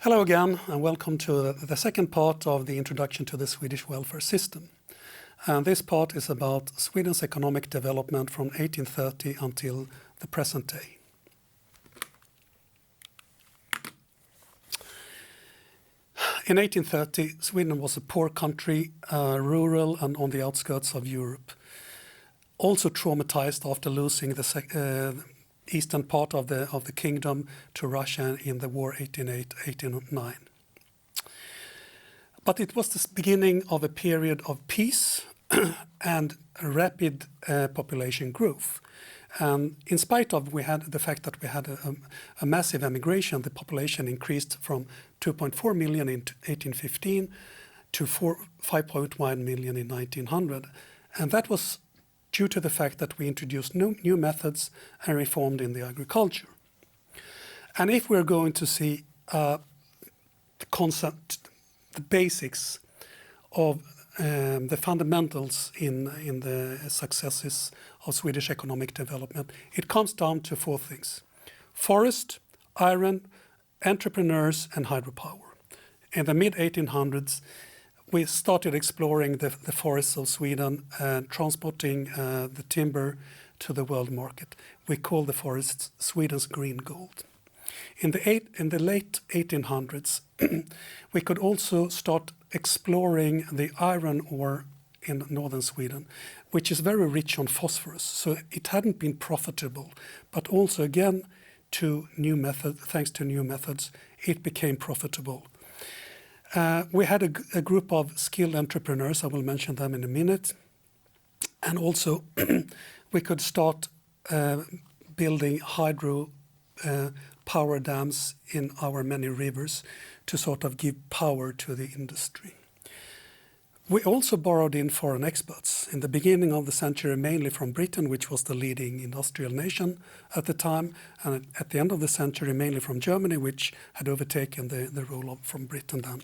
Hello again, and welcome to the second part of the introduction to the Swedish welfare system. And this part is about Sweden's economic development from 1830 until the present day. In 1830, Sweden was a poor country, rural and on the outskirts of Europe. Also traumatized after losing the eastern part of the kingdom to Russia in the war 1808-1809. But it was the beginning of a period of peace and a rapid population growth. In spite of the fact that we had a massive emigration, the population increased from 2.4 million in 1815 to 5.1 million in 1900. And that was due to the fact that we introduced new methods and reformed in the agriculture. And if we're going to see the concept, the basics of the fundamentals in the successes of Swedish economic development, it comes down to four things: forest, iron, entrepreneurs, and hydropower. In the mid-1800s, we started exploring the forests of Sweden and transporting the timber to the world market. We call the forests Sweden's green gold. In the late 1800s, we could also start exploring the iron ore in northern Sweden, which is very rich on phosphorus. So it hadn't been profitable, but also again, thanks to new methods, it became profitable. We had a group of skilled entrepreneurs, I will mention them in a minute, and also we could start building hydro power dams in our many rivers to sort of give power to the industry. We also borrowed in foreign experts in the beginning of the century, mainly from Britain, which was the leading industrial nation at the time, and at the end of the century, mainly from Germany, which had overtaken the role from Britain then.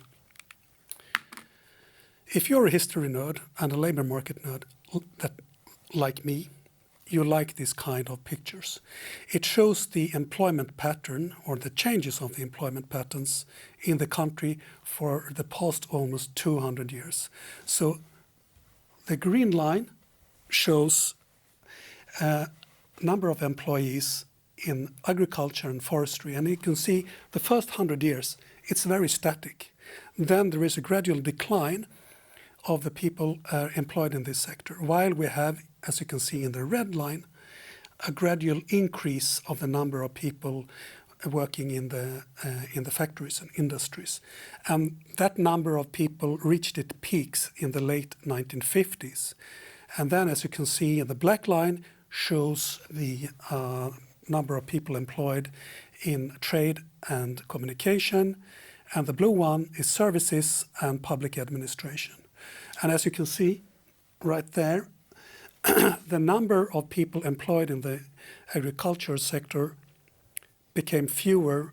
If you're a history nerd and a labor market nerd like me, you like this kind of pictures. It shows the employment pattern or the changes of the employment patterns in the country for the past almost 200 years. So the green line shows number of employees in agriculture and forestry. And you can see the first 100 years, it's very static. Then there is a gradual decline of the people employed in this sector, while we have, as you can see in the red line, a gradual increase of the number of people working in the factories and industries. And that number of people reached its peaks in the late 1950s. And then, as you can see, the black line shows the number of people employed in trade and communication, and the blue one is services and public administration. And as you can see right there, the number of people employed in the agriculture sector became fewer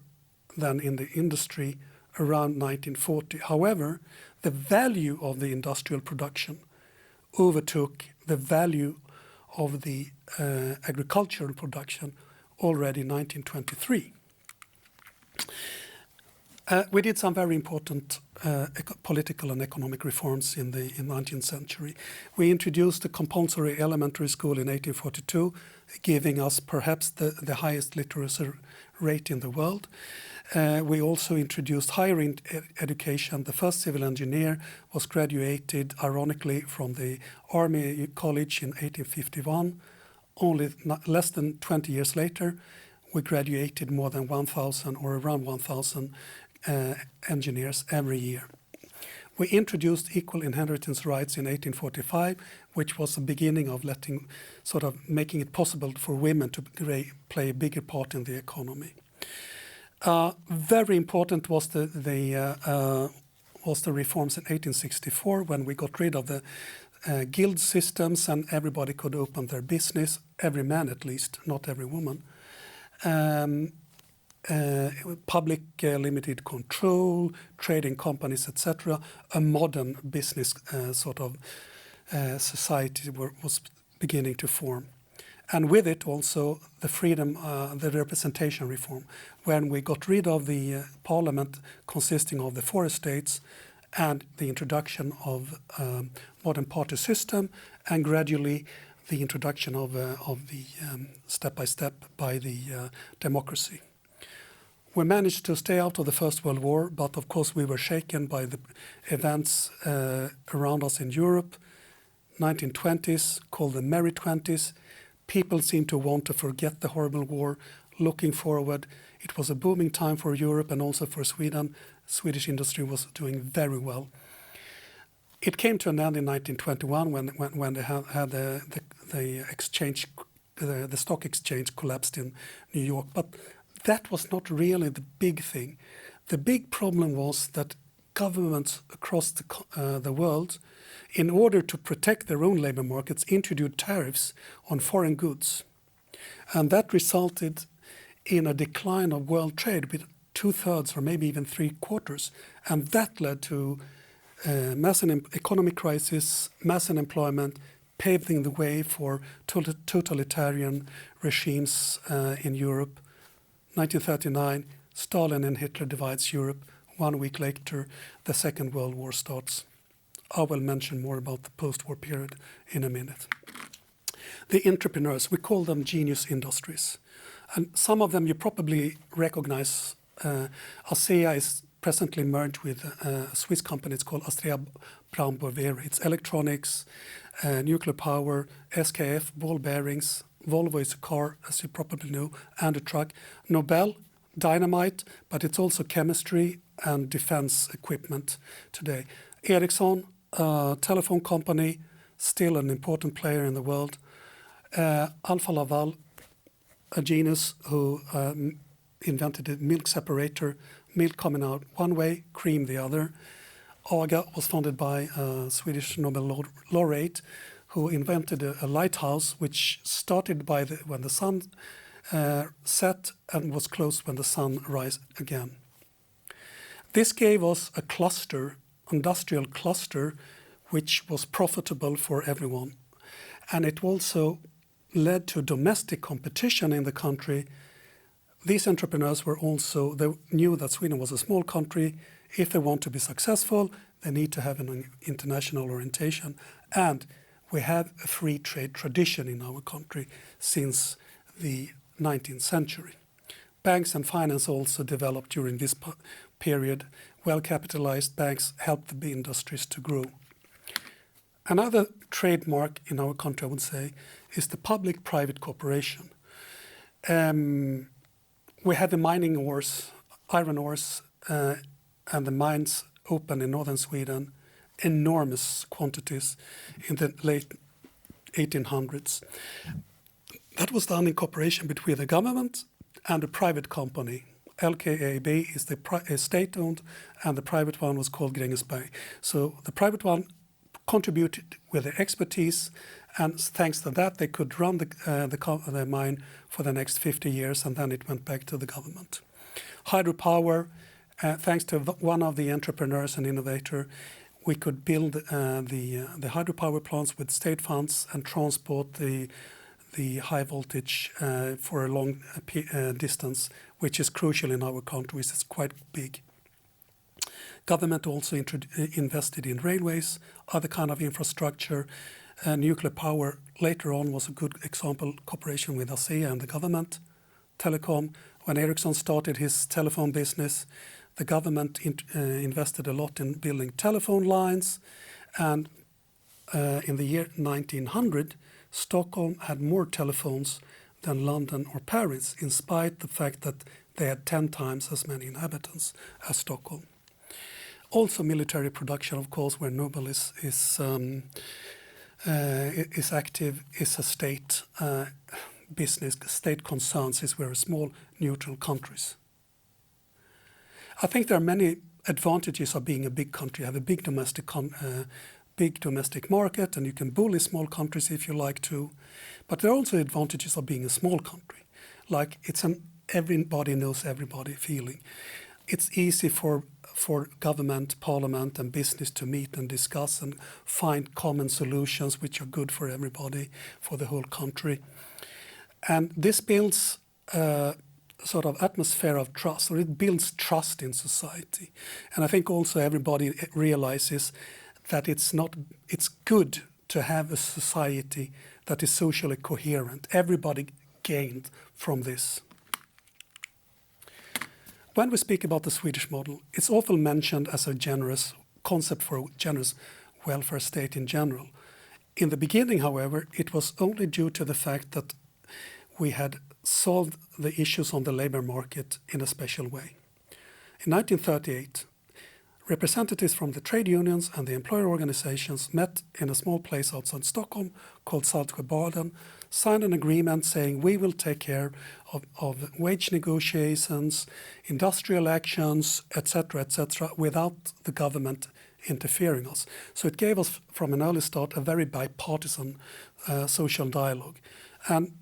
than in the industry around 1940. However, the value of the industrial production overtook the value of the agricultural production already in 1923. We did some very important political and economic reforms in the 19th century. We introduced the compulsory elementary school in 1842, giving us perhaps the highest literacy rate in the world. We also introduced higher education. The first civil engineer was graduated, ironically, from the Army College in 1851. Only less than 20 years later, we graduated more than 1,000 or around 1,000 engineers every year. We introduced equal inheritance rights in 1845, which was the beginning of making it possible for women to play a bigger part in the economy. Very important was the reforms in 1864, when we got rid of the guild systems and everybody could open their business, every man at least, not every woman. Public limited control, trading companies, etc. A modern business society was beginning to form. and with it also the freedom, the representation reform, when we got rid of the parliament consisting of the 4 estates and the introduction of modern party system, and gradually the introduction of the step by step by the democracy. We managed to stay out of the First World War, but of course we were shaken by the events around us in Europe. 1920s, called the Merry 20s. People seemed to want to forget the horrible war. Looking forward, it was a booming time for Europe and also for Sweden. Swedish industry was doing very well. It came to an end in 1921 when they had the exchange, the stock exchange collapsed in New York. But that was not really the big thing. The big problem was that governments across the world, in order to protect their own labor markets, introduced tariffs on foreign goods. And that resulted in a decline of world trade with 2/3 or maybe even 3/4. And that led to massive economic crisis, mass unemployment, paving the way for totalitarian regimes in Europe. 1939, Stalin and Hitler divides Europe. 1 week later, the Second World War starts. I will mention more about the post-war period in a minute. The entrepreneurs, we call them genius industries. And some of them you probably recognize. ASEA is presently merged with a Swiss company. It's called Astrea Brown Boveri. It's electronics, nuclear power, SKF, ball bearings. Volvo is a car, as you probably know, and a truck. Nobel, dynamite, but it's also chemistry and defense equipment today. Ericsson, telephone company, still an important player in the world. Alfa Laval, a genius who invented a milk separator, milk coming out one way, cream the other. AGA was founded by a Swedish Nobel laureate who invented a lighthouse which started when the sun set and was closed when the sun rise again. This gave us a cluster, industrial cluster, which was profitable for everyone. And it also led to domestic competition in the country. These entrepreneurs they knew that Sweden was a small country. If they want to be successful, they need to have an international orientation. And we have a free trade tradition in our country since the 19th century. Banks and finance also developed during this period. Well-capitalized banks helped the industries to grow. Another trademark in our country, I would say, is the public-private cooperation. We had the mining ores, iron ores, and the mines open in northern Sweden, enormous quantities in the late 1800s. That was done in cooperation between the government and a private company. LKAB is state-owned, and the private one was called Grängesberg. So the private one contributed with their expertise, and thanks to that, they could run the mine for the next 50 years, and then it went back to the government. Hydropower, thanks to one of the entrepreneurs and innovator, we could build the hydropower plants with state funds and transport the high voltage for a long distance, which is crucial in our country, which is quite big. Government also invested in railways, other kind of infrastructure. Nuclear power later on was a good example, cooperation with ASEA and the government. Telecom, when Ericsson started his telephone business, the government invested a lot in building telephone lines, and in the year 1900, Stockholm had more telephones than London or Paris, in spite of the fact that they had 10 times as many inhabitants as Stockholm. Also military production, of course, where Nobel is active, is a state business. State concerns is very small, neutral countries. I think there are many advantages of being a big country. You have a big domestic market, and you can bully small countries if you like to. But there are also advantages of being a small country. Like it's an everybody knows everybody feeling. It's easy for government, parliament and business to meet and discuss and find common solutions which are good for everybody, for the whole country. And this builds a sort of atmosphere of trust, or it builds trust in society. And I think also everybody realizes that it's good to have a society that is socially coherent. Everybody gained from this. When we speak about the Swedish model, it's often mentioned as a generous concept for a generous welfare state in general. In the beginning, however, it was only due to the fact that we had solved the issues on the labor market in a special way. In 1938, representatives from the trade unions and the employer organizations met in a small place outside Stockholm called Saltsjöbaden, signed an agreement saying we will take care of wage negotiations, industrial actions, etc., without the government interfering us. So it gave us from an early start a very bipartisan social dialogue. And